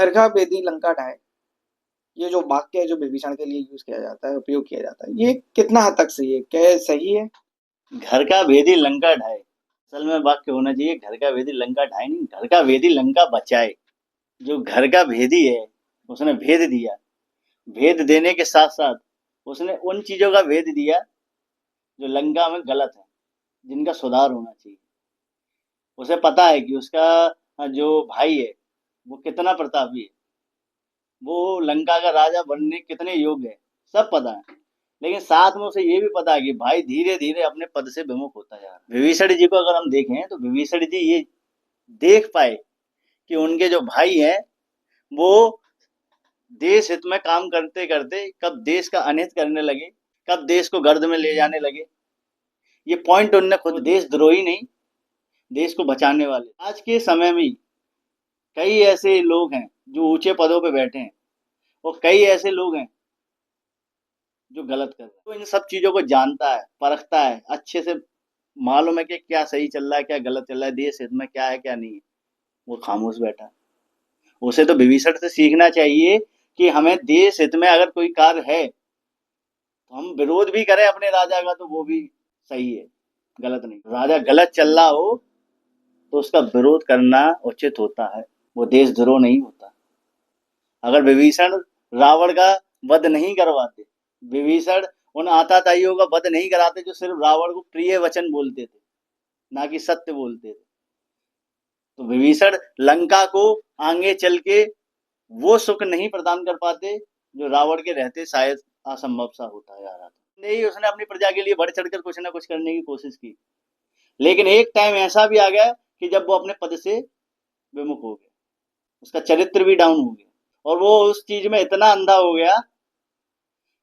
घर का भेदी लंका ढाए, ये जो वाक्य है जो विभीषण के लिए यूज किया जाता है, उपयोग किया जाता है, ये कितना हद तक सही है? क्या सही है? घर का भेदी लंका ढाए, असल में वाक्य होना चाहिए घर का भेदी लंका ढाए नहीं, घर का भेदी लंका बचाए। जो घर का भेदी है उसने भेद दिया, भेद देने के साथ साथ उसने उन चीजों का भेद दिया जो लंका में गलत है, जिनका सुधार होना चाहिए। उसे पता है कि उसका जो भाई है वो कितना प्रतापी है, वो लंका का राजा बनने कितने योग्य है, सब पता है। लेकिन साथ में उसे ये भी पता है कि भाई धीरे धीरे अपने पद से विमुख होता जा रहा है। विभीषण जी को अगर हम देखें तो विभीषण जी ये देख पाए कि उनके जो भाई हैं वो देश हित में काम करते करते कब देश का अनहित करने लगे, कब देश को गर्द में ले जाने लगे। ये पॉइंट उनने खुद, देशद्रोही नहीं, देश को बचाने वाले। आज के समय में कई ऐसे लोग हैं जो ऊंचे पदों पे बैठे हैं और कई ऐसे लोग हैं जो गलत कर रहे हैं। तो इन सब चीजों को जानता है, परखता है, अच्छे से मालूम है कि क्या सही चल रहा है, क्या गलत चल रहा है, देश हित में क्या है क्या नहीं है। वो खामोश बैठा है। उसे तो विभीषण से सीखना चाहिए कि हमें देश हित में अगर कोई कार्य है तो हम विरोध भी करें अपने राजा का तो वो भी सही है, गलत नहीं। राजा गलत चल रहा हो तो उसका विरोध करना उचित होता है, वो देशद्रोह नहीं होता। अगर विभीषण रावण का वध नहीं करवाते, विभीषण उन आताताइयों का वध नहीं कराते जो सिर्फ रावण को प्रिय वचन बोलते थे, ना कि सत्य बोलते थे, तो विभीषण लंका को आगे चल के वो सुख नहीं प्रदान कर पाते जो रावण के रहते शायद असंभव सा होता जा रहा था। नहीं, उसने अपनी प्रजा के लिए बढ़ चढ़कर कुछ ना कुछ करने की कोशिश की, लेकिन एक टाइम ऐसा भी आ गया कि जब वो अपने पद से विमुख हो गया, उसका चरित्र भी डाउन हो गया और वो उस चीज में इतना अंधा हो गया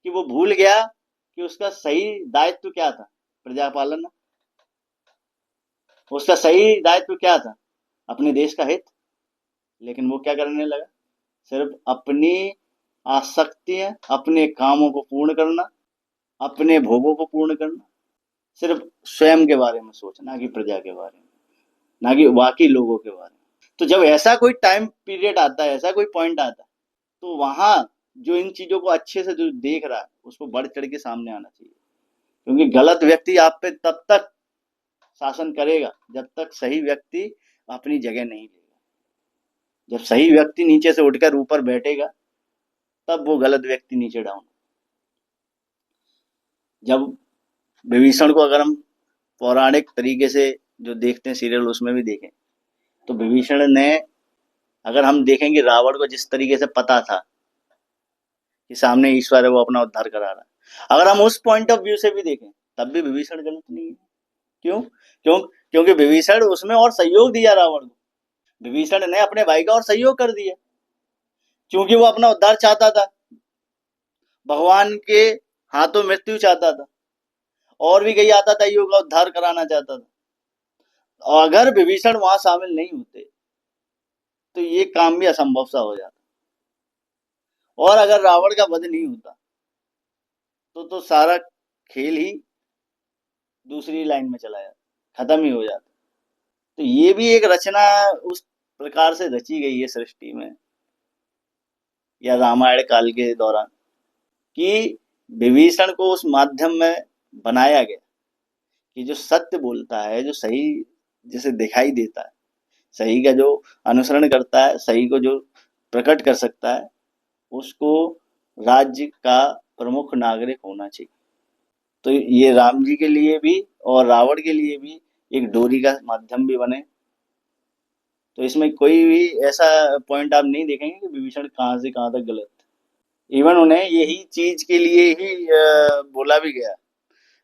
कि वो भूल गया कि उसका सही दायित्व क्या था, प्रजा पालन। उसका सही दायित्व क्या था, अपने देश का हित। लेकिन वो क्या करने लगा, सिर्फ अपनी आसक्तियां, अपने कामों को पूर्ण करना, अपने भोगों को पूर्ण करना, सिर्फ स्वयं के बारे में सोचना, ना कि प्रजा के बारे में, ना कि बाकी लोगों के बारे में। तो जब ऐसा कोई टाइम पीरियड आता है, ऐसा कोई पॉइंट आता है, तो वहां जो इन चीजों को अच्छे से जो देख रहा है उसको बढ़ चढ़ के सामने आना चाहिए। क्योंकि गलत व्यक्ति आप पे तब तक शासन करेगा जब तक सही व्यक्ति अपनी जगह नहीं लेगा। जब सही व्यक्ति नीचे से उठकर ऊपर बैठेगा तब वो गलत व्यक्ति नीचे डाउन। जब विभीषण को अगर हम पौराणिक तरीके से जो देखते हैं सीरियल उसमें भी देखें तो विभीषण ने, अगर हम देखेंगे रावण को जिस तरीके से पता था कि सामने ईश्वर है वो अपना उद्धार करा रहा है, अगर हम उस पॉइंट ऑफ व्यू से भी देखें तब भी विभीषण गलत नहीं है। क्यों? क्योंकि विभीषण उसमें और सहयोग दिया रावण को। विभीषण ने अपने भाई का और सहयोग कर दिया क्योंकि वो अपना उद्धार चाहता था, भगवान के हाथों मृत्यु चाहता था और भी कई आताताइयों का उद्धार कराना चाहता था। और अगर विभीषण वहां शामिल नहीं होते तो ये काम भी असंभव सा हो जाता। और अगर रावण का वध नहीं होता तो सारा खेल ही दूसरी लाइन में चला जाता, खत्म ही हो जाता। तो ये भी एक रचना उस प्रकार से रची गई है सृष्टि में या रामायण काल के दौरान कि विभीषण को उस माध्यम में बनाया गया कि जो सत्य बोलता है, जो सही जिसे दिखाई देता है, सही का जो अनुसरण करता है, सही को जो प्रकट कर सकता है, उसको राज्य का प्रमुख नागरिक होना चाहिए। तो ये राम जी के लिए भी और रावण के लिए भी एक डोरी का माध्यम भी बने। तो इसमें कोई भी ऐसा पॉइंट आप नहीं देखेंगे कि विभीषण कहाँ से कहाँ तक गलत। इवन उन्हें यही चीज के लिए ही बोला भी गया,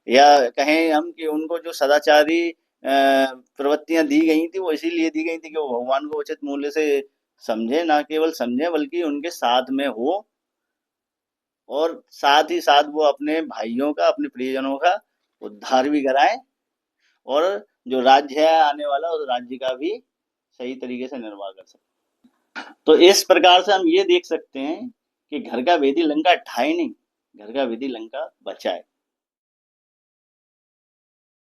या कहें हम कि उनको जो सदाचारी प्रवृत्तियां दी गई थी वो इसीलिए दी गई थी कि वो भगवान को उचित मूल्य से समझे, ना केवल समझे बल्कि उनके साथ में हो और साथ ही साथ वो अपने भाइयों का, अपने प्रियजनों का उद्धार भी कराएं और जो राज्य है आने वाला उस राज्य का भी सही तरीके से निर्वाह कर सके। तो इस प्रकार से हम ये देख सकते हैं कि घर का भेदी लंका ढाए नहीं, घर का भेदी लंका बचाए।